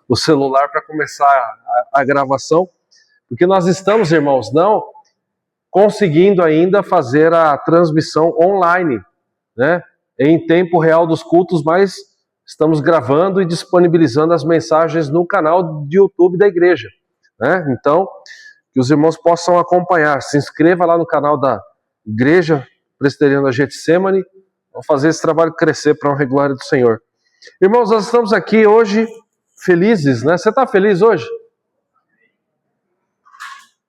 o celular para começar a gravação, porque nós estamos, irmãos, não conseguindo ainda fazer a transmissão online, né, em tempo real dos cultos, mas estamos gravando e disponibilizando as mensagens no canal de YouTube da igreja, né? Então, que os irmãos possam acompanhar. Se inscreva lá no canal da Igreja Presbiteriana Getsemane. Vamos fazer esse trabalho crescer para a honra e glória do Senhor. Irmãos, nós estamos aqui hoje felizes, né? Você está feliz hoje?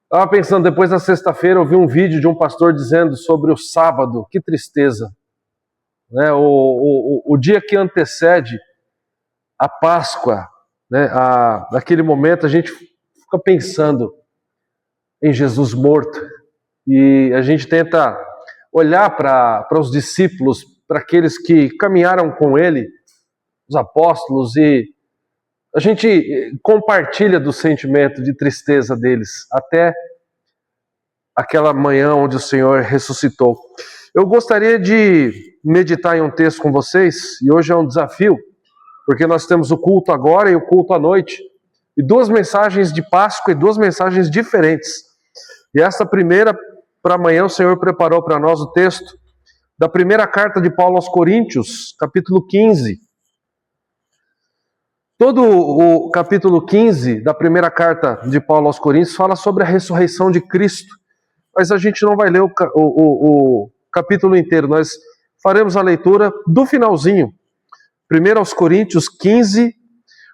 Estava pensando, depois da sexta-feira, eu vi um vídeo de um pastor dizendo sobre o sábado. Que tristeza, né? O dia que antecede a Páscoa, né? Naquele momento a gente fica pensando em Jesus morto, e a gente tenta olhar para os discípulos, para aqueles que caminharam com ele, os apóstolos, e a gente compartilha do sentimento de tristeza deles, até aquela manhã onde o Senhor ressuscitou. Eu gostaria de meditar em um texto com vocês, e hoje é um desafio, porque nós temos o culto agora e o culto à noite, e duas mensagens de Páscoa e duas mensagens diferentes. E essa primeira, para amanhã, o Senhor preparou para nós o texto da primeira carta de Paulo aos Coríntios, capítulo 15. Todo o capítulo 15 da primeira carta de Paulo aos Coríntios fala sobre a ressurreição de Cristo, mas a gente não vai ler o capítulo inteiro, nós faremos a leitura do finalzinho. 1 aos Coríntios 15,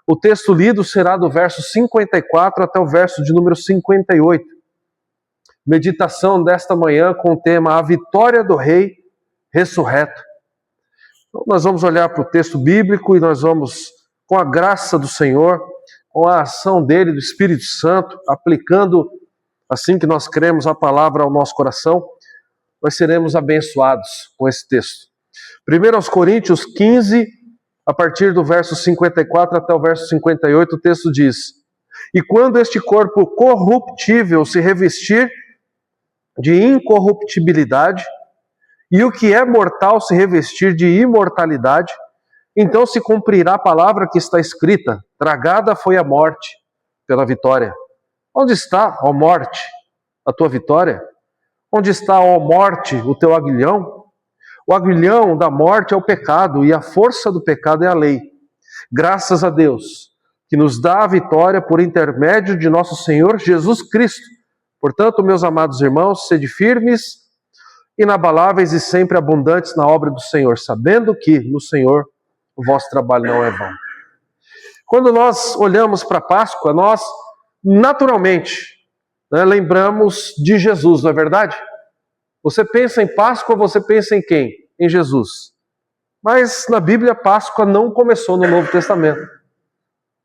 o texto lido será do verso 54 até o verso de número 58. Meditação desta manhã com o tema A Vitória do Rei Ressurreto. Então, nós vamos olhar para o texto bíblico e nós vamos, com a graça do Senhor, com a ação dele, do Espírito Santo, aplicando, assim que nós cremos a palavra ao nosso coração, nós seremos abençoados com esse texto. 1 aos Coríntios 15, a partir do verso 54 até o verso 58, o texto diz: E quando este corpo corruptível se revestir de incorruptibilidade, e o que é mortal se revestir de imortalidade, então se cumprirá a palavra que está escrita: tragada foi a morte pela vitória. Onde está, ó morte, a tua vitória? Onde está, ó morte, o teu aguilhão? O aguilhão da morte é o pecado, e a força do pecado é a lei. Graças a Deus, que nos dá a vitória por intermédio de nosso Senhor Jesus Cristo. Portanto, meus amados irmãos, sede firmes, inabaláveis e sempre abundantes na obra do Senhor, sabendo que no Senhor o vosso trabalho não é vão. Quando nós olhamos para a Páscoa, nós naturalmente, né, lembramos de Jesus, não é verdade? Você pensa em Páscoa, você pensa em quem? Em Jesus. Mas na Bíblia, a Páscoa não começou no Novo Testamento.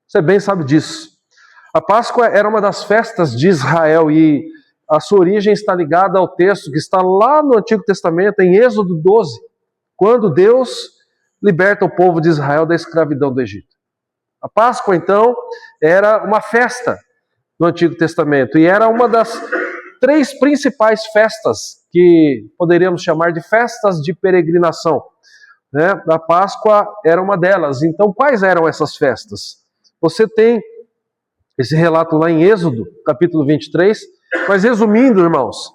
Você bem sabe disso. A Páscoa era uma das festas de Israel e a sua origem está ligada ao texto que está lá no Antigo Testamento, em Êxodo 12, quando Deus liberta o povo de Israel da escravidão do Egito. A Páscoa, então, era uma festa no Antigo Testamento e era uma das três principais festas que poderíamos chamar de festas de peregrinação, né? A Páscoa era uma delas. Então, quais eram essas festas? Você tem esse relato lá em Êxodo, capítulo 23, mas resumindo, irmãos,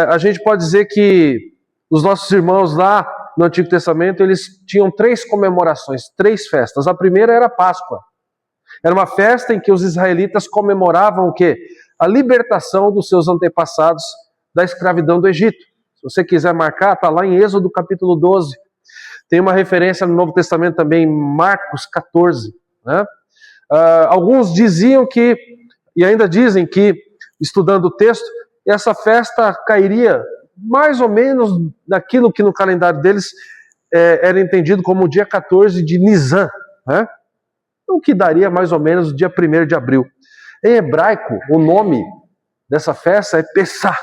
a gente pode dizer que os nossos irmãos lá no Antigo Testamento, eles tinham três comemorações, três festas. A primeira era a Páscoa. Era uma festa em que os israelitas comemoravam o quê? A libertação dos seus antepassados da escravidão do Egito. Se você quiser marcar, está lá em Êxodo capítulo 12. Tem uma referência no Novo Testamento também, em Marcos 14, né? Alguns diziam que, e ainda dizem que, estudando o texto, essa festa cairia mais ou menos naquilo que no calendário deles era entendido como o dia 14 de Nisan, né? O que daria mais ou menos o dia 1º de abril. Em hebraico, o nome dessa festa é Pessah.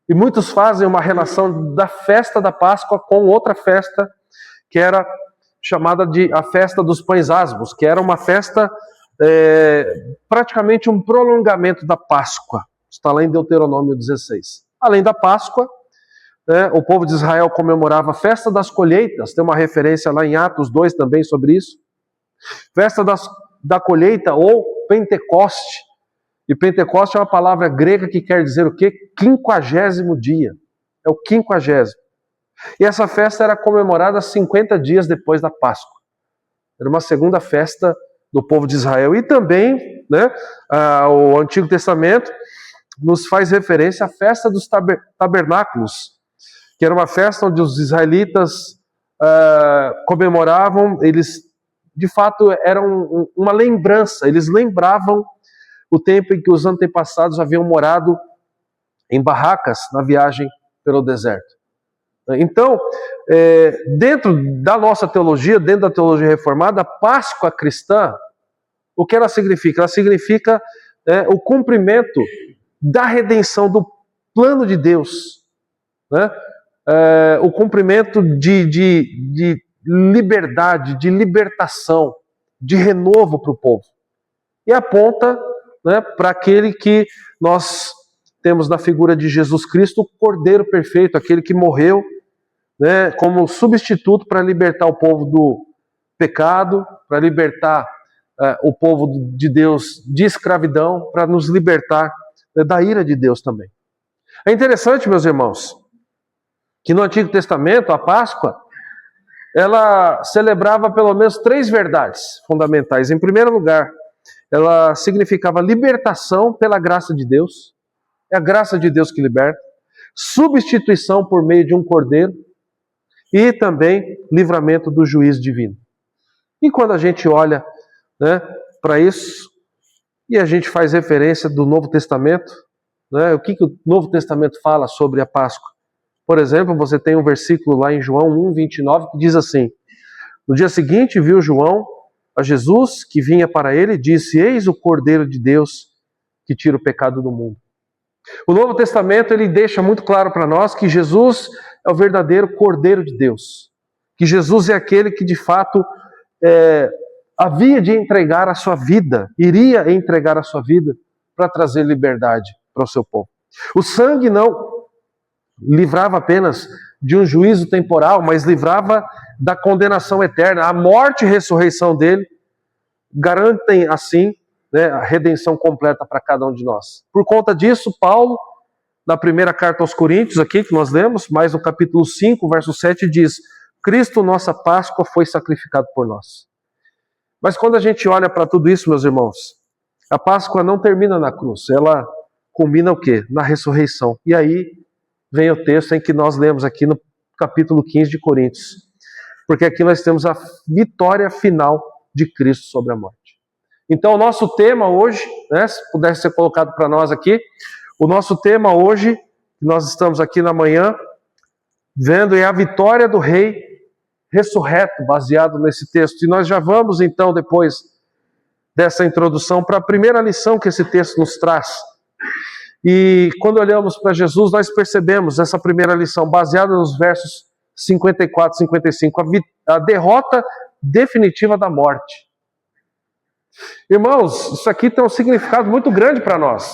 E muitos fazem uma relação da festa da Páscoa com outra festa que era chamada de a festa dos pães asmos, que era uma festa praticamente um prolongamento da Páscoa. Está lá em Deuteronômio 16. Além da Páscoa, o povo de Israel comemorava a festa das colheitas, tem uma referência lá em Atos 2 também sobre isso. Festa da colheita ou Pentecoste. E Pentecoste é uma palavra grega que quer dizer o quê? 50º dia. É o 50º. E essa festa era comemorada 50 dias depois da Páscoa. Era uma segunda festa do povo de Israel. E também, né, o Antigo Testamento nos faz referência à festa dos tabernáculos, que era uma festa onde os israelitas comemoravam, eles de fato eram uma lembrança, eles lembravam o tempo em que os antepassados haviam morado em barracas na viagem pelo deserto. Então, dentro da nossa teologia, dentro da teologia reformada, a Páscoa cristã, o que ela significa? Ela significa o cumprimento da redenção do plano de Deus, né? O cumprimento de liberdade, de libertação, de renovo para o povo. E aponta, né, para aquele que nós temos na figura de Jesus Cristo, o Cordeiro perfeito, aquele que morreu, né, como substituto para libertar o povo do pecado, para libertar o povo de Deus de escravidão, para nos libertar da ira de Deus também. É interessante, meus irmãos, que no Antigo Testamento, a Páscoa, ela celebrava pelo menos 3 verdades fundamentais. Em primeiro lugar, ela significava libertação pela graça de Deus. É a graça de Deus que liberta. Substituição por meio de um cordeiro. E também livramento do juízo divino. E quando a gente olha, né, para isso, e a gente faz referência do Novo Testamento, né, o que o Novo Testamento fala sobre a Páscoa? Por exemplo, você tem um versículo lá em João 1:29 que diz assim: no dia seguinte viu João a Jesus que vinha para ele e disse: eis o Cordeiro de Deus que tira o pecado do mundo. O Novo Testamento ele deixa muito claro para nós que Jesus é o verdadeiro Cordeiro de Deus, que Jesus é aquele que de fato havia de entregar a sua vida, iria entregar a sua vida para trazer liberdade para o seu povo. O sangue não livrava apenas de um juízo temporal, mas livrava da condenação eterna. A morte e a ressurreição dele garantem assim, né, a redenção completa para cada um de nós. Por conta disso, Paulo, na primeira carta aos Coríntios, aqui que nós lemos, mas no capítulo 5, verso 7, diz: Cristo, nossa Páscoa, foi sacrificado por nós. Mas quando a gente olha para tudo isso, meus irmãos, a Páscoa não termina na cruz, ela culmina o quê? Na ressurreição. E aí vem o texto em que nós lemos aqui no capítulo 15 de Coríntios. Porque aqui nós temos a vitória final de Cristo sobre a morte. Então o nosso tema hoje, né, se pudesse ser colocado para nós aqui, o nosso tema hoje, nós estamos aqui na manhã, vendo é a vitória do Rei ressurreto, baseado nesse texto. E nós já vamos então, depois dessa introdução, para a primeira lição que esse texto nos traz. E quando olhamos para Jesus, nós percebemos essa primeira lição, baseada nos versos 54 e 55, a derrota definitiva da morte. Irmãos, isso aqui tem um significado muito grande para nós.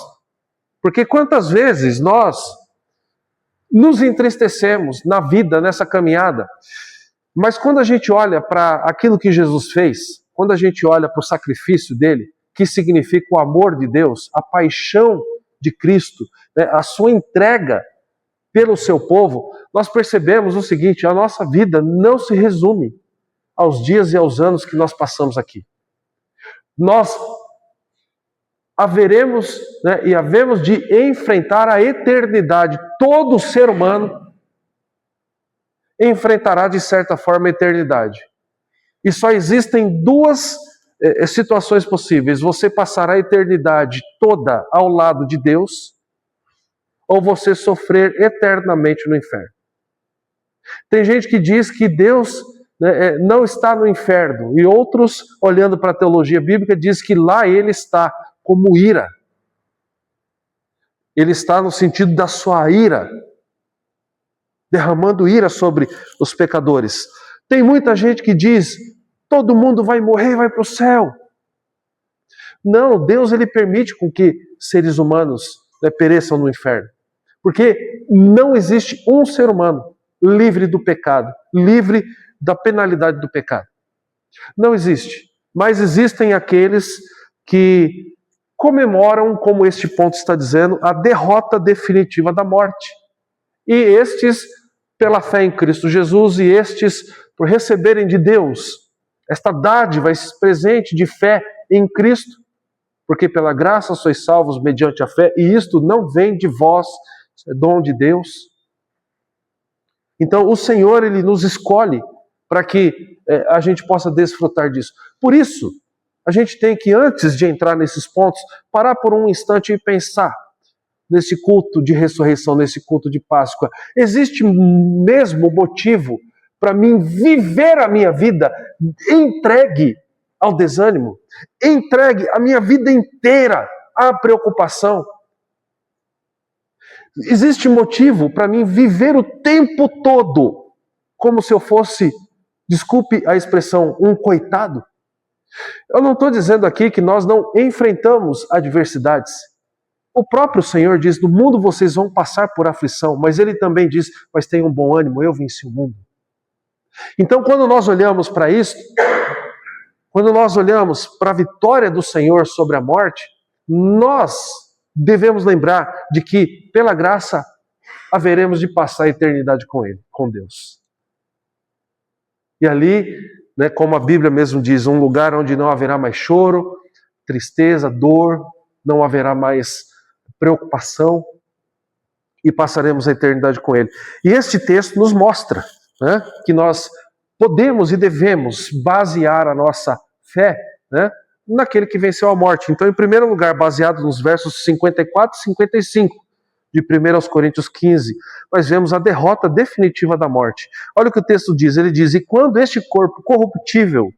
Porque quantas vezes nós nos entristecemos na vida, nessa caminhada, mas quando a gente olha para aquilo que Jesus fez, quando a gente olha para o sacrifício dele, que significa o amor de Deus, a paixão de Cristo, né, a sua entrega pelo seu povo, nós percebemos o seguinte: a nossa vida não se resume aos dias e aos anos que nós passamos aqui. Nós haveremos, né, e havemos de enfrentar a eternidade. Todo ser humano enfrentará de certa forma a eternidade. E só existem 2 situações possíveis: você passará a eternidade toda ao lado de Deus, ou você sofrer eternamente no inferno. Tem gente que diz que Deus, né, não está no inferno, e outros, olhando para a teologia bíblica, diz que lá ele está como ira. Ele está no sentido da sua ira, derramando ira sobre os pecadores. Tem muita gente que diz: todo mundo vai morrer e vai para o céu. Não, Deus ele permite com que seres humanos, né, pereçam no inferno. Porque não existe um ser humano livre do pecado, livre da penalidade do pecado. Não existe. mas existem aqueles que comemoram, como este ponto está dizendo, a derrota definitiva da morte. E estes, pela fé em Cristo Jesus, e estes, por receberem de Deus esta dádiva, esse presente de fé em Cristo, porque pela graça sois salvos mediante a fé, e isto não vem de vós, é dom de Deus. Então o Senhor, Ele nos escolhe para que a gente possa desfrutar disso. Por isso, a gente tem que, antes de entrar nesses pontos, parar por um instante e pensar nesse culto de ressurreição, nesse culto de Páscoa. Existe mesmo motivo para mim viver a minha vida entregue ao desânimo, entregue a minha vida inteira à preocupação? Existe motivo para mim viver o tempo todo como se eu fosse, desculpe a expressão, um coitado? Eu não estou dizendo aqui que nós não enfrentamos adversidades. O próprio Senhor diz, no mundo vocês vão passar por aflição, mas Ele também diz, mas tenham bom ânimo, eu venci o mundo. Então, quando nós olhamos para isso, quando nós olhamos para a vitória do Senhor sobre a morte, nós devemos lembrar de que, pela graça, haveremos de passar a eternidade com Ele, com Deus. E ali, como a Bíblia mesmo diz, um lugar onde não haverá mais choro, tristeza, dor, não haverá mais preocupação, e passaremos a eternidade com Ele. E este texto nos mostra que nós podemos e devemos basear a nossa fé naquele que venceu a morte. Então, em primeiro lugar, baseado nos versos 54 e 55 de 1 Coríntios 15, nós vemos a derrota definitiva da morte. Olha o que o texto diz, ele diz, e quando este corpo corruptível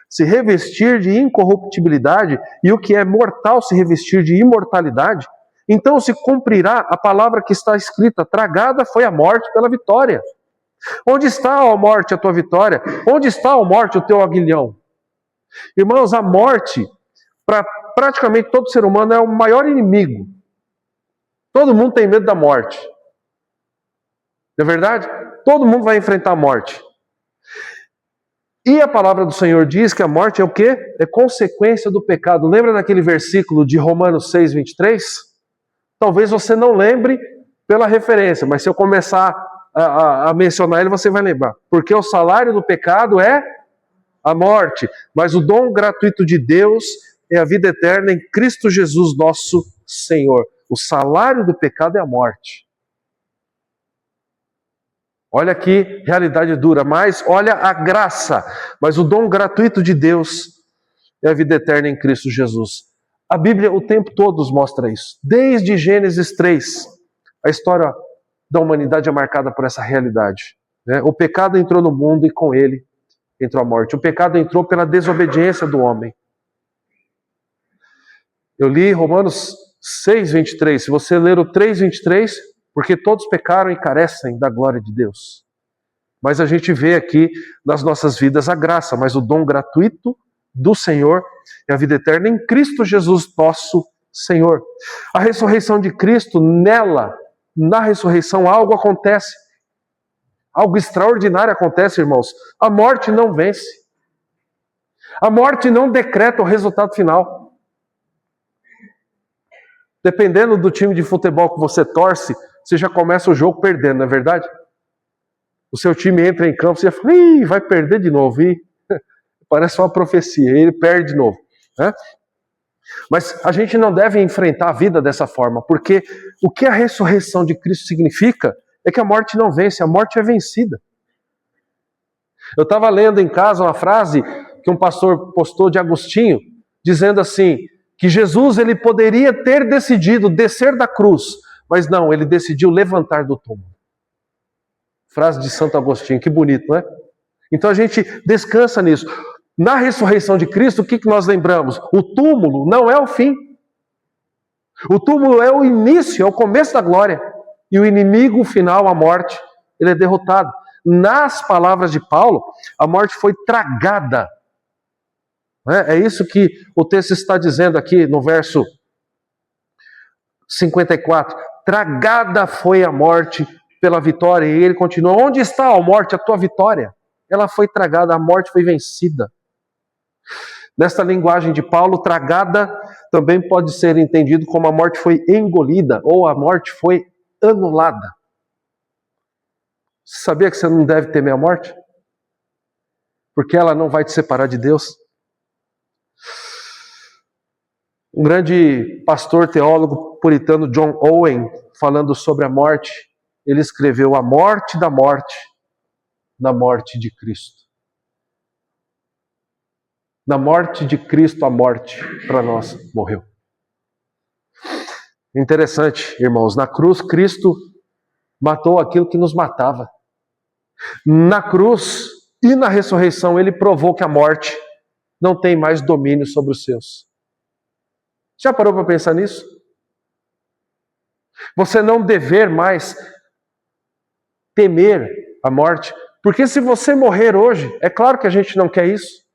se revestir de incorruptibilidade, e o que é mortal se revestir de imortalidade, então se cumprirá a palavra que está escrita, tragada foi a morte pela vitória. Onde está, ó morte, a tua vitória? Onde está, ó morte, o teu aguilhão? Irmãos, a morte, para praticamente todo ser humano, é o maior inimigo. Todo mundo tem medo da morte. Não é verdade? Todo mundo vai enfrentar a morte. E a palavra do Senhor diz que a morte é o quê? É consequência do pecado. Lembra daquele versículo de Romanos 6, 23? Talvez você não lembre pela referência, mas se eu começar a mencionar ele, você vai lembrar. Porque o salário do pecado é a morte, mas o dom gratuito de Deus é a vida eterna em Cristo Jesus, nosso Senhor. O salário do pecado é a morte. Olha que realidade dura, mas olha a graça. Mas o dom gratuito de Deus é a vida eterna em Cristo Jesus. A Bíblia o tempo todo nos mostra isso. Desde Gênesis 3, a história da humanidade é marcada por essa realidade. O pecado entrou no mundo e com ele entrou a morte. O pecado entrou pela desobediência do homem. Eu li Romanos 6, 23. Se você ler o 3, 23, porque todos pecaram e carecem da glória de Deus. Mas a gente vê aqui nas nossas vidas a graça, mas o dom gratuito do Senhor é a vida eterna em Cristo Jesus, nosso Senhor. A ressurreição de Cristo, nela, na ressurreição, algo acontece. Algo extraordinário acontece, irmãos. A morte não vence. A morte não decreta o resultado final. Dependendo do time de futebol que você torce, você já começa o jogo perdendo, não é verdade? O seu time entra em campo, você fala, vai perder de novo. E parece uma profecia, ele perde de novo. Mas a gente não deve enfrentar a vida dessa forma, porque o que a ressurreição de Cristo significa é que a morte não vence, a morte é vencida. Eu estava lendo em casa uma frase que um pastor postou de Agostinho, dizendo assim, que Jesus ele poderia ter decidido descer da cruz, mas não, ele decidiu levantar do túmulo. Frase de Santo Agostinho, que bonito, não é? Então a gente descansa nisso. Na ressurreição de Cristo, o que nós lembramos? O túmulo não é o fim. O túmulo é o início, é o começo da glória. E o inimigo final, a morte, ele é derrotado. Nas palavras de Paulo, a morte foi tragada. É isso que o texto está dizendo aqui no verso 54. Tragada foi a morte pela vitória. E ele continua, onde está, ó morte, a tua vitória? Ela foi tragada, a morte foi vencida. Nesta linguagem de Paulo, tragada também pode ser entendido como a morte foi engolida ou a morte foi anulada. Sabia que você não deve temer a morte? Porque ela não vai te separar de Deus. Um grande pastor teólogo puritano, John Owen, falando sobre a morte, ele escreveu: a morte da morte, na morte de Cristo. Na morte de Cristo, a morte para nós morreu. Interessante, irmãos, na cruz Cristo matou aquilo que nos matava. Na cruz e na ressurreição ele provou que a morte não tem mais domínio sobre os seus. Já parou para pensar nisso? Você não dever mais temer a morte, porque se você morrer hoje, é claro que a gente não quer isso.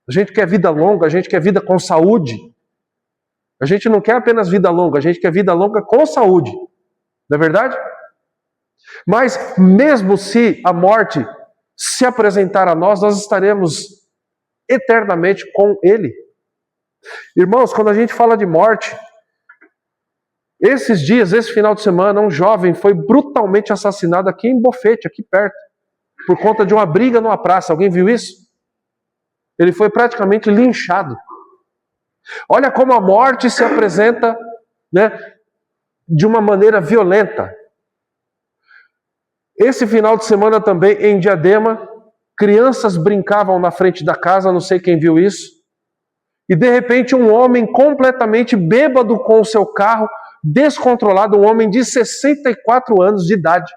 A gente quer vida longa, a gente quer vida com saúde. A gente não quer apenas vida longa, a gente quer vida longa com saúde. Não é verdade? Mas mesmo se a morte se apresentar a nós, nós estaremos eternamente com Ele. Irmãos, quando a gente fala de morte, esses dias, esse final de semana, um jovem foi brutalmente assassinado aqui em Bofete, aqui perto, por conta de uma briga numa praça. Alguém viu isso? Ele foi praticamente linchado. Olha como a morte se apresenta, né, de uma maneira violenta. Esse final de semana também, em Diadema, crianças brincavam na frente da casa, não sei quem viu isso, e de repente um homem completamente bêbado com o seu carro, descontrolado, um homem de 64 anos de idade,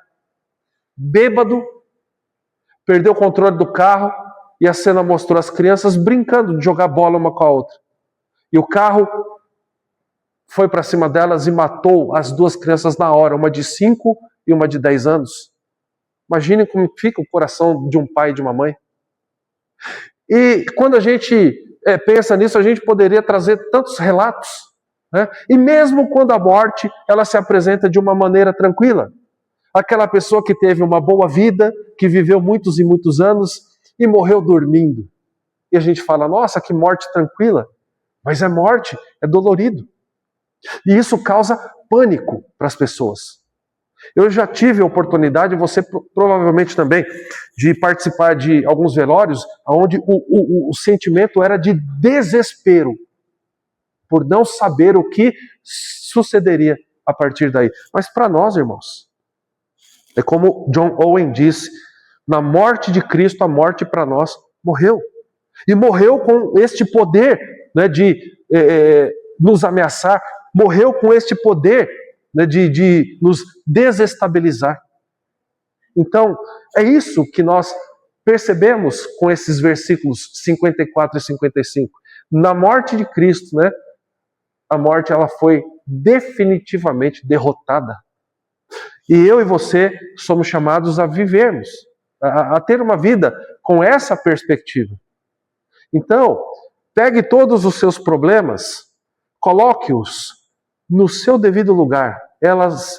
bêbado, perdeu o controle do carro, e a cena mostrou as crianças brincando de jogar bola uma com a outra. E o carro foi para cima delas e matou as duas crianças na hora, uma de 5 e uma de 10 anos. Imagine como fica o coração de um pai e de uma mãe. E quando a gente pensa nisso, a gente poderia trazer tantos relatos, né? E mesmo quando a morte, ela se apresenta de uma maneira tranquila. Aquela pessoa que teve uma boa vida, que viveu muitos e muitos anos e morreu dormindo. E a gente fala, nossa, que morte tranquila. Mas é morte, é dolorido. E isso causa pânico para as pessoas. Eu já tive a oportunidade, você provavelmente também, de participar de alguns velórios onde o sentimento era de desespero por não saber o que sucederia a partir daí. Mas para nós, irmãos, é como John Owen disse, na morte de Cristo, a morte para nós morreu. E morreu com este poder, né, de nos ameaçar, morreu com este poder, né, de nos desestabilizar. Então, é isso que nós percebemos com esses versículos 54 e 55. Na morte de Cristo, né, a morte ela foi definitivamente derrotada. E eu e você somos chamados a vivermos, a ter uma vida com essa perspectiva. Então, pegue todos os seus problemas, coloque-os no seu devido lugar.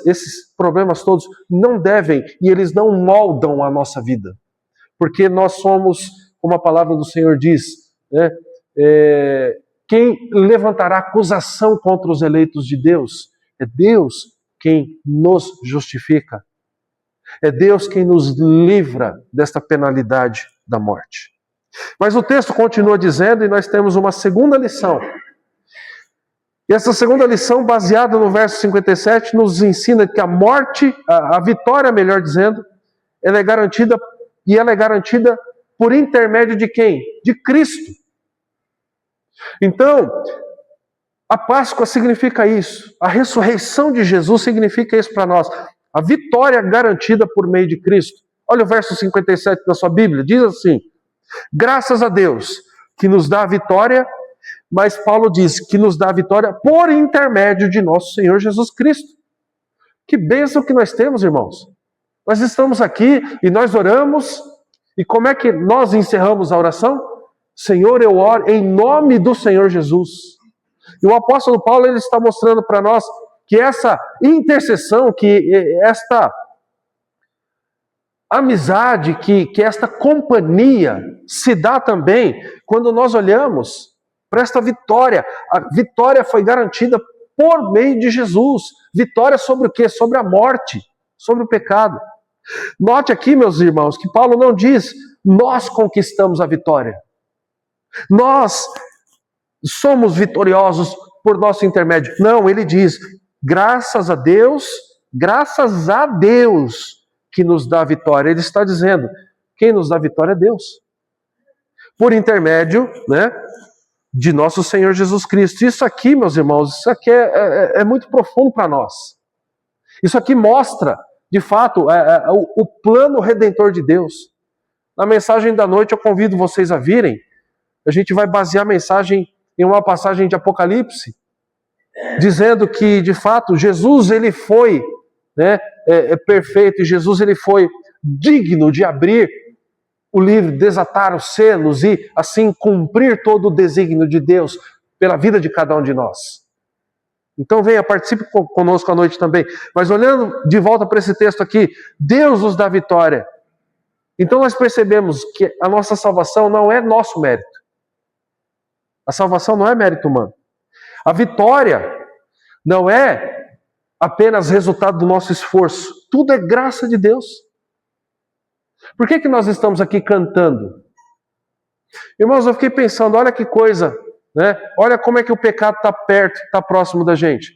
Esses problemas todos não devem e eles não moldam a nossa vida. Porque nós somos, como a palavra do Senhor diz, né, quem levantará acusação contra os eleitos de Deus? É Deus quem nos justifica. É Deus quem nos livra desta penalidade da morte. Mas o texto continua dizendo, e nós temos uma segunda lição. E essa segunda lição, baseada no verso 57, nos ensina que a morte, a vitória, melhor dizendo, ela é garantida, e ela é garantida por intermédio de quem? De Cristo. Então, a Páscoa significa isso. A ressurreição de Jesus significa isso para nós. A vitória garantida por meio de Cristo. Olha o verso 57 da sua Bíblia, diz assim: graças a Deus que nos dá a vitória, mas Paulo diz que nos dá a vitória por intermédio de nosso Senhor Jesus Cristo. Que bênção que nós temos, irmãos. Nós estamos aqui e nós oramos, e como é que nós encerramos a oração? Senhor, eu oro em nome do Senhor Jesus. E o apóstolo Paulo ele está mostrando para nós que essa intercessão, que esta amizade, que esta companhia se dá também quando nós olhamos para esta vitória. A vitória foi garantida por meio de Jesus. Vitória sobre o quê? Sobre a morte, sobre o pecado. Note aqui, meus irmãos, que Paulo não diz, nós conquistamos a vitória. Nós somos vitoriosos por nosso intermédio. Não, ele diz, graças a Deus que nos dá a vitória. Ele está dizendo, quem nos dá a vitória é Deus. Por intermédio, né, de nosso Senhor Jesus Cristo. Isso aqui, meus irmãos, isso aqui é muito profundo para nós. Isso aqui mostra, de fato, o plano redentor de Deus. Na mensagem da noite eu convido vocês a virem. A gente vai basear a mensagem em uma passagem de Apocalipse, dizendo que, de fato, Jesus ele foi, né, perfeito, e Jesus ele foi digno de abrir o livro, desatar os selos e, assim, cumprir todo o desígnio de Deus pela vida de cada um de nós. Então venha, participe conosco à noite também. Mas olhando de volta para esse texto aqui, Deus nos dá vitória. Então nós percebemos que a nossa salvação não é nosso mérito. A salvação não é mérito humano. A vitória não é apenas resultado do nosso esforço. Tudo é graça de Deus. Por que nós estamos aqui cantando? Irmãos, eu fiquei pensando, olha que coisa, né? Olha como é que o pecado está perto, está próximo da gente.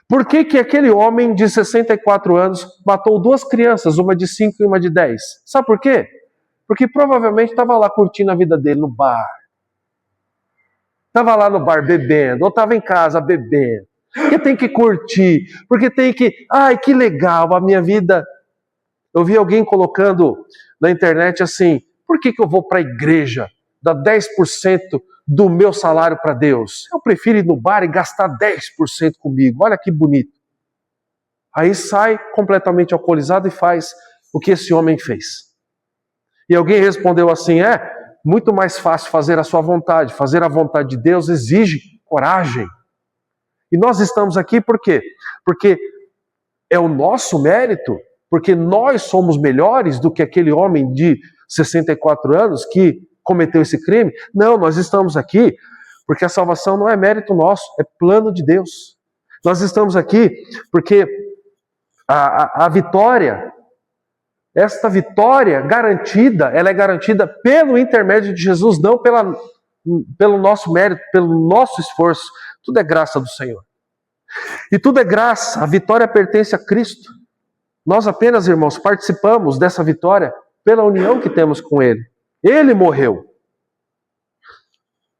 Por que aquele homem de 64 anos matou 2 crianças, uma de 5 e uma de 10? Sabe por quê? Porque provavelmente estava lá curtindo a vida dele no bar. Estava lá no bar bebendo, ou estava em casa bebendo. Porque tem que curtir, porque tem que... Ai, que legal, a minha vida... Eu vi alguém colocando na internet assim, por que eu vou para a igreja, dar 10% do meu salário para Deus? Eu prefiro ir no bar e gastar 10% comigo, olha que bonito. Aí sai completamente alcoolizado e faz o que esse homem fez. E alguém respondeu assim, muito mais fácil fazer a sua vontade, fazer a vontade de Deus exige coragem. E nós estamos aqui por quê? Porque é o nosso mérito, porque nós somos melhores do que aquele homem de 64 anos que cometeu esse crime? Não, nós estamos aqui porque a salvação não é mérito nosso, é plano de Deus. Nós estamos aqui porque a vitória, esta vitória garantida, ela é garantida pelo intermédio de Jesus, não pelo nosso mérito, pelo nosso esforço. Tudo é graça do Senhor. E tudo é graça, a vitória pertence a Cristo. Nós apenas, irmãos, participamos dessa vitória pela união que temos com Ele. Ele morreu.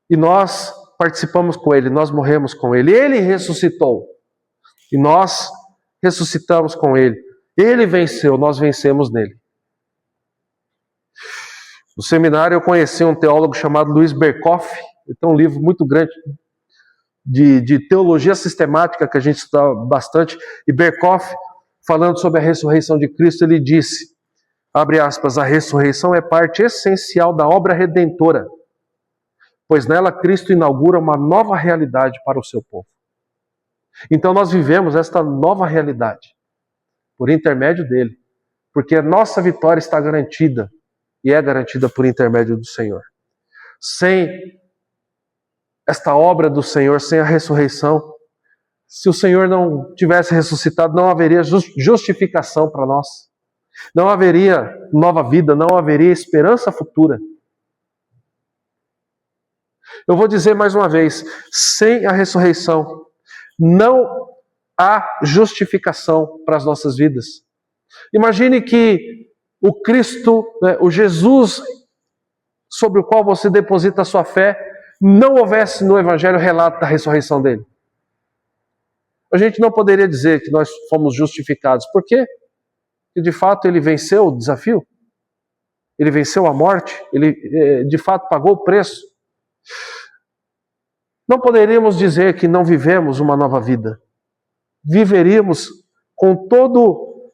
E nós participamos com Ele, nós morremos com Ele. Ele ressuscitou. E nós ressuscitamos com Ele. Ele venceu, nós vencemos nele. No seminário eu conheci um teólogo chamado Luiz Berkoff. Ele tem um livro muito grande de teologia sistemática que a gente estuda bastante. E Berkoff, falando sobre a ressurreição de Cristo, ele disse, abre aspas, a ressurreição é parte essencial da obra redentora, pois nela Cristo inaugura uma nova realidade para o seu povo. Então nós vivemos esta nova realidade por intermédio dele, porque a nossa vitória está garantida e é garantida por intermédio do Senhor. Sem esta obra do Senhor, sem a ressurreição, se o Senhor não tivesse ressuscitado, não haveria justificação para nós. Não haveria nova vida, não haveria esperança futura. Eu vou dizer mais uma vez, sem a ressurreição, não há justificação para as nossas vidas. Imagine que o Cristo, o Jesus sobre o qual você deposita a sua fé, não houvesse no Evangelho relato da ressurreição dele. A gente não poderia dizer que nós fomos justificados. Por quê? Porque de fato ele venceu o desafio. Ele venceu a morte. Ele de fato pagou o preço. Não poderíamos dizer que não vivemos uma nova vida. Viveríamos com todo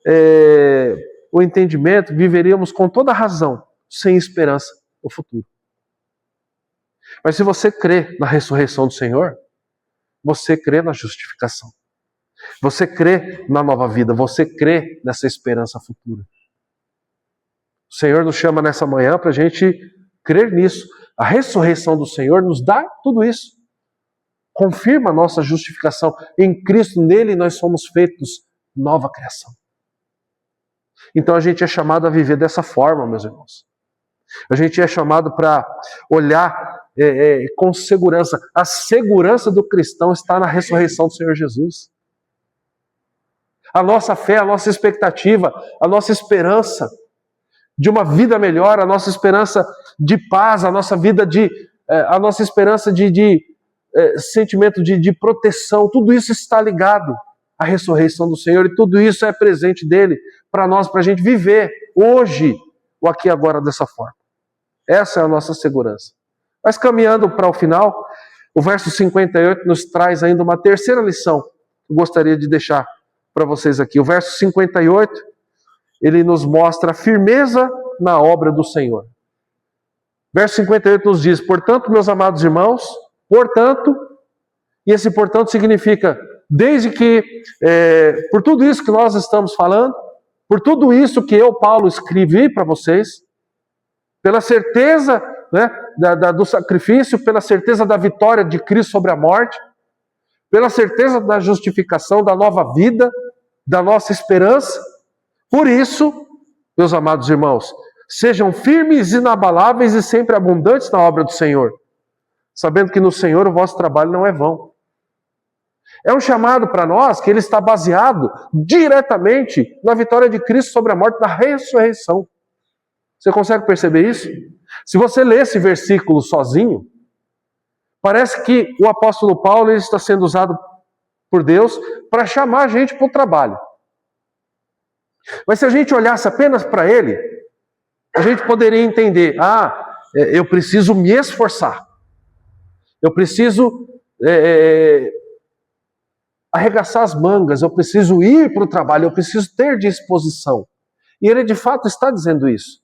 o entendimento, viveríamos com toda a razão, sem esperança no futuro. Mas se você crê na ressurreição do Senhor, você crê na justificação. Você crê na nova vida, você crê nessa esperança futura. O Senhor nos chama nessa manhã para a gente crer nisso. A ressurreição do Senhor nos dá tudo isso. Confirma a nossa justificação. Em Cristo, nele, nós somos feitos nova criação. Então a gente é chamado a viver dessa forma, meus irmãos. A gente é chamado para olhar com segurança. A segurança do cristão está na ressurreição do Senhor Jesus. A nossa fé, a nossa expectativa, a nossa esperança de uma vida melhor, a nossa esperança de paz, a nossa esperança de sentimento de proteção, tudo isso está ligado à ressurreição do Senhor e tudo isso é presente dele para nós, para a gente viver hoje, o aqui e agora dessa forma. Essa é a nossa segurança. Mas caminhando para o final, o verso 58 nos traz ainda uma terceira lição que eu gostaria de deixar para vocês aqui. O verso 58, ele nos mostra a firmeza na obra do Senhor. Verso 58 nos diz: portanto, meus amados irmãos, portanto, e esse portanto significa, desde que, por tudo isso que nós estamos falando, por tudo isso que eu, Paulo, escrevi para vocês, pela certeza do sacrifício, pela certeza da vitória de Cristo sobre a morte, pela certeza da justificação, da nova vida, da nossa esperança. Por isso, meus amados irmãos, sejam firmes, inabaláveis e sempre abundantes na obra do Senhor, sabendo que no Senhor o vosso trabalho não é vão. É um chamado para nós que ele está baseado diretamente na vitória de Cristo sobre a morte, na ressurreição. Você consegue perceber isso? Se você ler esse versículo sozinho, parece que o apóstolo Paulo ele está sendo usado por Deus para chamar a gente para o trabalho. Mas se a gente olhasse apenas para ele, a gente poderia entender: eu preciso me esforçar. Eu preciso arregaçar as mangas, eu preciso ir para o trabalho, eu preciso ter disposição. E ele de fato está dizendo isso.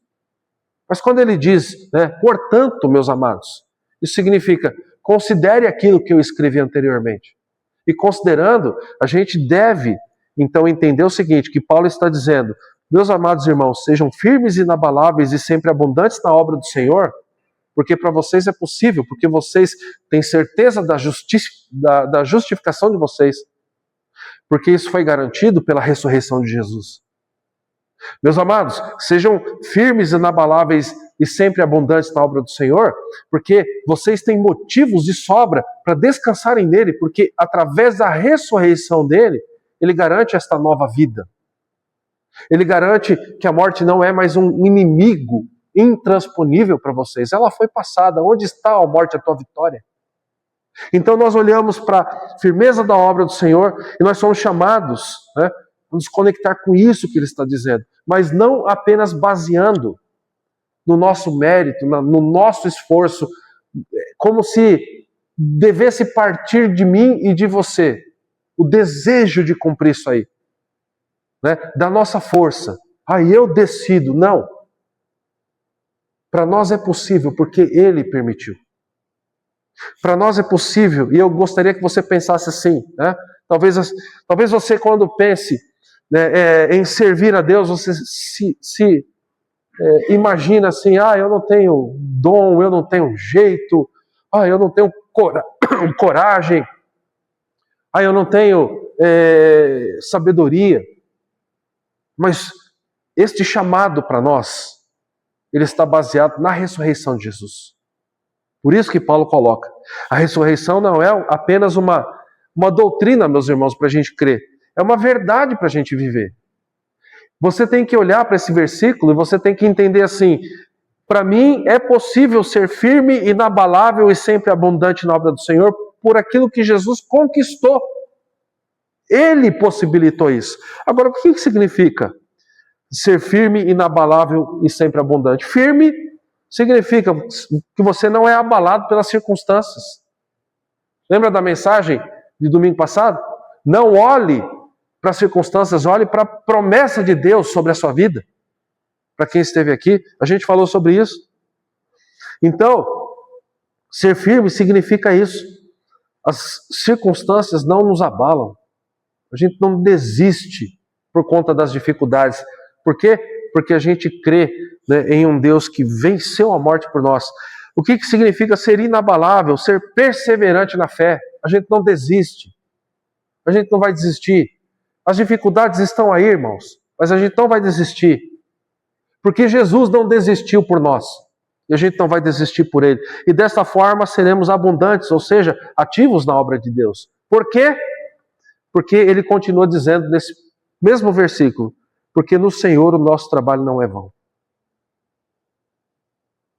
Mas quando ele diz, portanto, meus amados, isso significa, considere aquilo que eu escrevi anteriormente. E considerando, a gente deve, então, entender o seguinte, que Paulo está dizendo: meus amados irmãos, sejam firmes e inabaláveis e sempre abundantes na obra do Senhor, porque para vocês é possível, porque vocês têm certeza da justificação de vocês, porque isso foi garantido pela ressurreição de Jesus. Meus amados, sejam firmes e inabaláveis e sempre abundantes na obra do Senhor, porque vocês têm motivos de sobra para descansarem nele, porque através da ressurreição dele, ele garante esta nova vida. Ele garante que a morte não é mais um inimigo intransponível para vocês. Ela foi passada. Onde está, a morte, a tua vitória? Então nós olhamos para a firmeza da obra do Senhor e nós somos chamados a nos conectar com isso que ele está dizendo, mas não apenas baseando no nosso mérito, no nosso esforço, como se devesse partir de mim e de você o desejo de cumprir isso aí, da nossa força. Eu decido. Não. Para nós é possível porque ele permitiu. Para nós é possível, e eu gostaria que você pensasse assim, talvez você, quando pense em servir a Deus, você se imagina assim: eu não tenho dom, eu não tenho jeito, eu não tenho coragem, eu não tenho sabedoria. Mas este chamado para nós, ele está baseado na ressurreição de Jesus. Por isso que Paulo coloca: a ressurreição não é apenas uma doutrina, meus irmãos, para a gente crer. É uma verdade para a gente viver. Você tem que olhar para esse versículo e você tem que entender assim: para mim é possível ser firme, inabalável e sempre abundante na obra do Senhor por aquilo que Jesus conquistou. Ele possibilitou isso. Agora, o que significa ser firme, inabalável e sempre abundante? Firme significa que você não é abalado pelas circunstâncias. Lembra da mensagem de domingo passado? Não olhe para as circunstâncias, olhe para a promessa de Deus sobre a sua vida. Para quem esteve aqui, a gente falou sobre isso. Então, ser firme significa isso. As circunstâncias não nos abalam. A gente não desiste por conta das dificuldades. Por quê? Porque a gente crê em um Deus que venceu a morte por nós. O que significa ser inabalável, ser perseverante na fé? A gente não desiste. A gente não vai desistir. As dificuldades estão aí, irmãos, mas a gente não vai desistir. Porque Jesus não desistiu por nós. E a gente não vai desistir por Ele. E dessa forma seremos abundantes, ou seja, ativos na obra de Deus. Por quê? Porque Ele continua dizendo nesse mesmo versículo, porque no Senhor o nosso trabalho não é vão.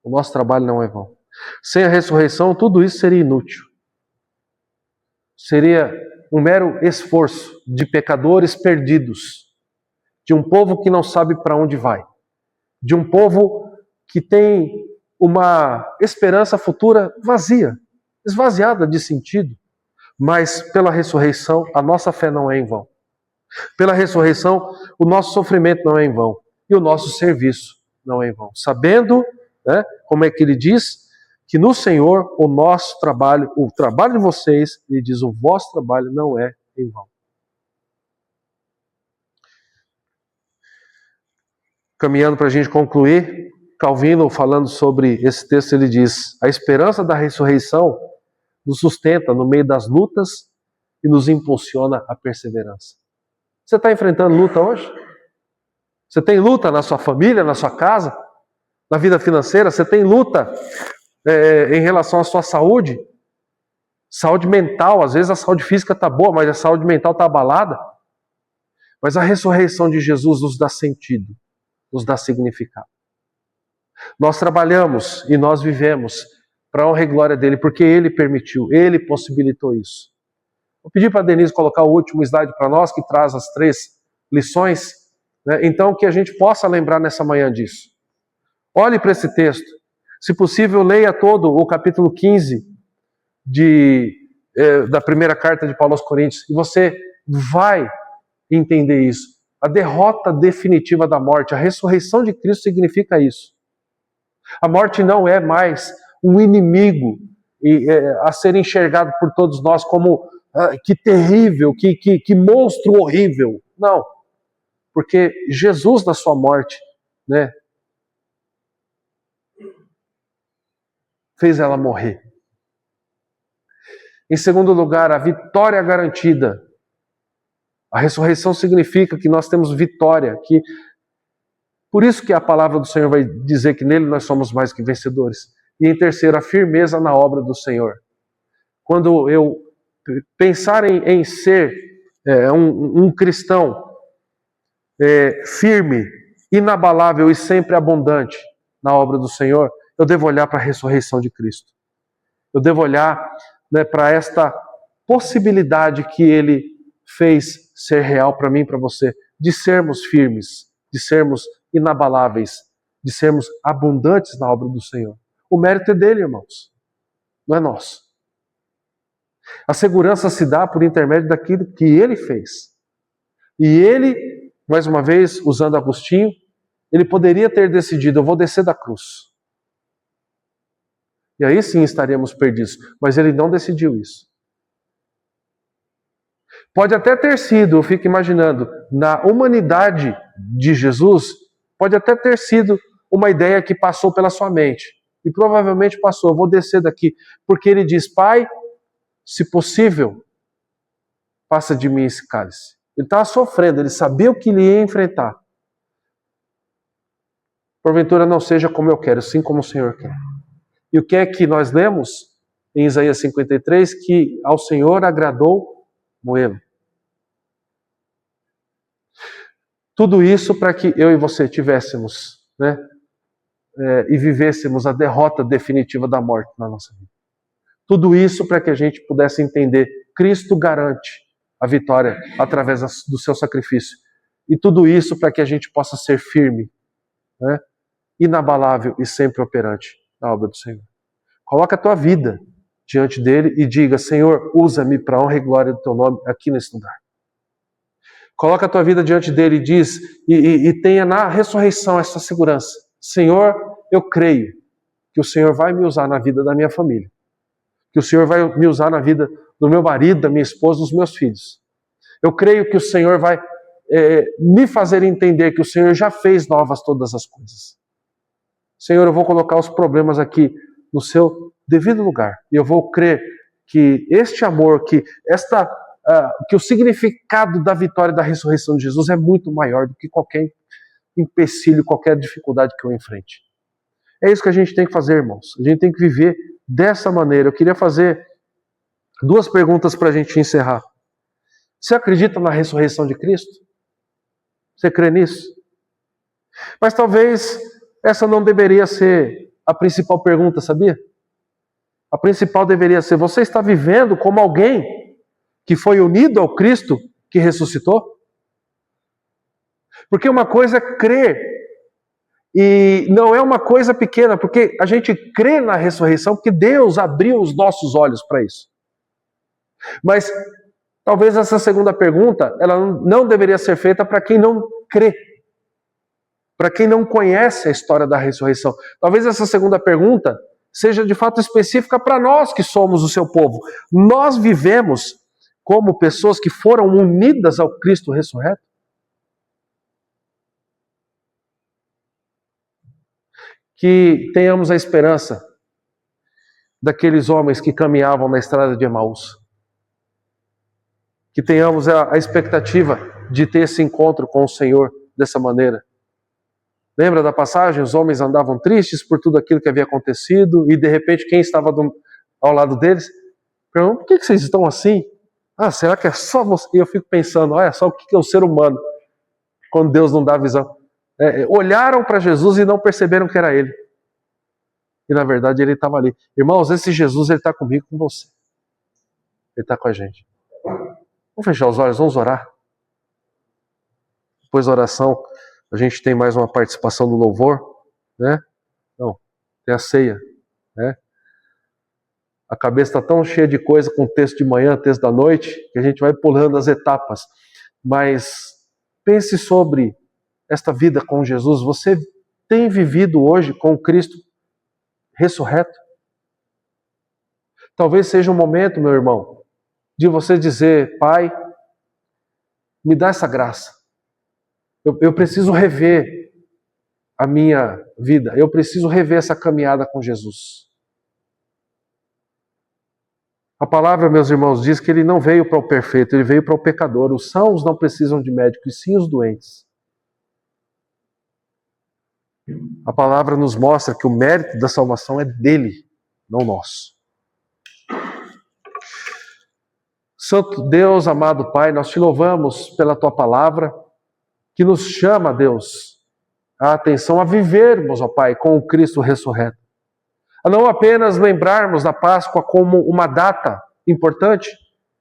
O nosso trabalho não é vão. Sem a ressurreição, tudo isso seria inútil. Seria um mero esforço de pecadores perdidos, de um povo que não sabe para onde vai, de um povo que tem uma esperança futura vazia, esvaziada de sentido. Mas pela ressurreição, a nossa fé não é em vão. Pela ressurreição, o nosso sofrimento não é em vão. E o nosso serviço não é em vão. Sabendo, né, como é que ele diz, que no Senhor o nosso trabalho, o trabalho de vocês, ele diz, o vosso trabalho não é em vão. Caminhando para a gente concluir, Calvino, falando sobre esse texto, ele diz, a esperança da ressurreição nos sustenta no meio das lutas e nos impulsiona à perseverança. Você está enfrentando luta hoje? Você tem luta na sua família, na sua casa, na vida financeira? Você tem luta em relação à sua saúde? Saúde mental, às vezes a saúde física está boa, mas a saúde mental está abalada. Mas a ressurreição de Jesus nos dá sentido, nos dá significado. Nós trabalhamos e nós vivemos para a honra e glória dele, porque ele permitiu, ele possibilitou isso. Vou pedir para a Denise colocar o último slide para nós, que traz as 3 lições, né? Então que a gente possa lembrar nessa manhã disso. Olhe para esse texto. Se possível, leia todo o capítulo 15 da primeira carta de Paulo aos Coríntios, e você vai entender isso. A derrota definitiva da morte, a ressurreição de Cristo significa isso. A morte não é mais um inimigo a ser enxergado por todos nós como que terrível, que monstro horrível. Não, porque Jesus na sua morte, né, fez ela morrer. Em segundo lugar, a vitória garantida. A ressurreição significa que nós temos vitória, por isso que a palavra do Senhor vai dizer que nele nós somos mais que vencedores. E em terceiro, a firmeza na obra do Senhor. Quando eu pensar em ser um cristão firme, inabalável e sempre abundante na obra do Senhor, eu devo olhar para a ressurreição de Cristo. Eu devo olhar, né, para esta possibilidade que Ele fez ser real para mim e para você, de sermos firmes, de sermos inabaláveis, de sermos abundantes na obra do Senhor. O mérito é dele, irmãos, não é nosso. A segurança se dá por intermédio daquilo que ele fez. E ele, mais uma vez, usando Agostinho, ele poderia ter decidido, eu vou descer da cruz. E aí sim estaríamos perdidos. Mas ele não decidiu isso. Pode até ter sido, eu fico imaginando, na humanidade de Jesus, pode até ter sido uma ideia que passou pela sua mente. E provavelmente passou, eu vou descer daqui. Porque ele diz, Pai, se possível, passa de mim esse cálice. Ele estava sofrendo, ele sabia o que ele ia enfrentar. Porventura não seja como eu quero, sim como o Senhor quer. E o que é que nós lemos em Isaías 53? Que ao Senhor agradou moê-lo. Tudo isso para que eu e você tivéssemos, né, e vivêssemos a derrota definitiva da morte na nossa vida. Tudo isso para que a gente pudesse entender, Cristo garante a vitória através do seu sacrifício. E tudo isso para que a gente possa ser firme, né, inabalável e sempre operante na obra do Senhor. Coloca a tua vida diante dele e diga, Senhor, usa-me para a honra e glória do teu nome aqui nesse lugar. Coloca a tua vida diante dele e diz, e tenha na ressurreição essa segurança. Senhor, eu creio que o Senhor vai me usar na vida da minha família. Que o Senhor vai me usar na vida do meu marido, da minha esposa, dos meus filhos. Eu creio que o Senhor vai me fazer entender que o Senhor já fez novas todas as coisas. Senhor, eu vou colocar os problemas aqui no seu devido lugar. E eu vou crer que este amor, que o significado da vitória e da ressurreição de Jesus é muito maior do que qualquer empecilho, qualquer dificuldade que eu enfrente. É isso que a gente tem que fazer, irmãos. A gente tem que viver dessa maneira. Eu queria fazer 2 perguntas para a gente encerrar. Você acredita na ressurreição de Cristo? Você crê nisso? Mas talvez essa não deveria ser a principal pergunta, sabia? A principal deveria ser: você está vivendo como alguém que foi unido ao Cristo que ressuscitou? Porque uma coisa é crer, e não é uma coisa pequena, porque a gente crê na ressurreição porque Deus abriu os nossos olhos para isso. Mas talvez essa segunda pergunta, ela não deveria ser feita para quem não crê, para quem não conhece a história da ressurreição. Talvez essa segunda pergunta seja de fato específica para nós que somos o seu povo. Nós vivemos como pessoas que foram unidas ao Cristo ressurreto? Que tenhamos a esperança daqueles homens que caminhavam na estrada de Emaús. Que tenhamos a expectativa de ter esse encontro com o Senhor dessa maneira. Lembra da passagem? Os homens andavam tristes por tudo aquilo que havia acontecido e de repente quem estava ao lado deles perguntou: por que vocês estão assim? Será que é só você? E eu fico pensando, olha só o que é o ser humano quando Deus não dá visão. Olharam para Jesus e não perceberam que era ele. E na verdade ele estava ali. Irmãos, esse Jesus, ele está comigo, com você. Ele está com a gente. Vamos fechar os olhos, vamos orar. Depois da oração, a gente tem mais uma participação do louvor, né? Não, tem a ceia, né? A cabeça está tão cheia de coisa com o texto de manhã, texto da noite, que a gente vai pulando as etapas. Mas pense sobre esta vida com Jesus. Você tem vivido hoje com o Cristo ressurreto? Talvez seja um momento, meu irmão, de você dizer: Pai, me dá essa graça. Eu preciso rever a minha vida. Eu preciso rever essa caminhada com Jesus. A palavra, meus irmãos, diz que ele não veio para o perfeito, ele veio para o pecador. Os sãos não precisam de médico, e sim os doentes. A palavra nos mostra que o mérito da salvação é dele, não nosso. Santo Deus, amado Pai, nós te louvamos pela tua palavra, que nos chama, Deus, a atenção a vivermos, ó Pai, com o Cristo ressurreto. A não apenas lembrarmos da Páscoa como uma data importante,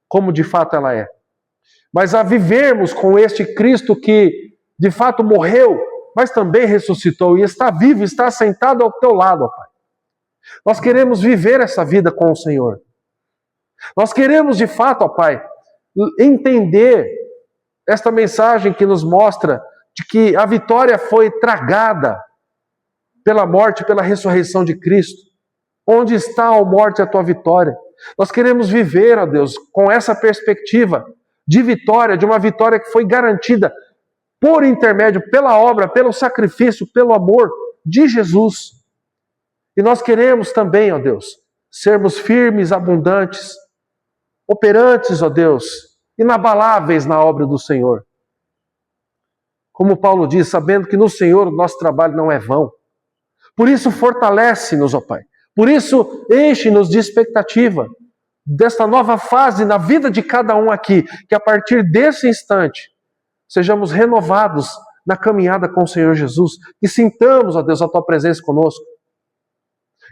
como de fato ela é, mas a vivermos com este Cristo que de fato morreu, mas também ressuscitou e está vivo, está sentado ao teu lado, ó Pai. Nós queremos viver essa vida com o Senhor. Nós queremos de fato, ó Pai, entender esta mensagem que nos mostra de que a vitória foi tragada pela morte, pela ressurreição de Cristo. Onde está, ó morte, a tua vitória? Nós queremos viver, ó Deus, com essa perspectiva de vitória, de uma vitória que foi garantida por intermédio, pela obra, pelo sacrifício, pelo amor de Jesus. E nós queremos também, ó Deus, sermos firmes, abundantes, operantes, ó Deus, inabaláveis na obra do Senhor. Como Paulo diz, sabendo que no Senhor o nosso trabalho não é vão. Por isso fortalece-nos, ó Pai. Por isso enche-nos de expectativa desta nova fase na vida de cada um aqui, que a partir desse instante sejamos renovados na caminhada com o Senhor Jesus, que sintamos, ó Deus, a tua presença conosco,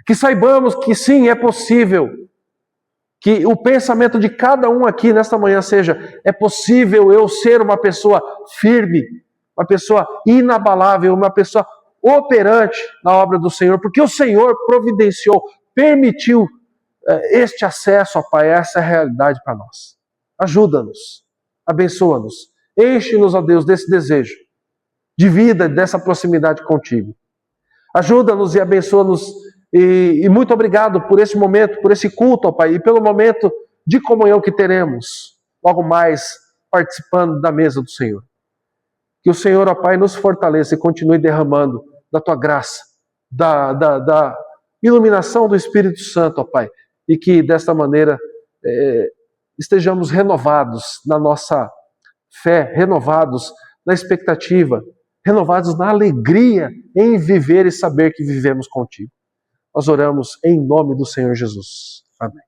que saibamos que sim, é possível, que o pensamento de cada um aqui nesta manhã seja: é possível eu ser uma pessoa firme, uma pessoa inabalável, uma pessoa operante na obra do Senhor, porque o Senhor providenciou, permitiu este acesso, ó Pai, essa realidade para nós. Ajuda-nos, abençoa-nos, enche-nos, ó Deus, desse desejo de vida, dessa proximidade contigo. Ajuda-nos e abençoa-nos, e muito obrigado por esse momento, por esse culto, ó Pai, e pelo momento de comunhão que teremos logo mais participando da mesa do Senhor. Que o Senhor, ó Pai, nos fortaleça e continue derramando da tua graça, iluminação do Espírito Santo, ó Pai, e que desta maneira estejamos renovados na nossa fé, renovados na expectativa, renovados na alegria em viver e saber que vivemos contigo. Nós oramos em nome do Senhor Jesus. Amém.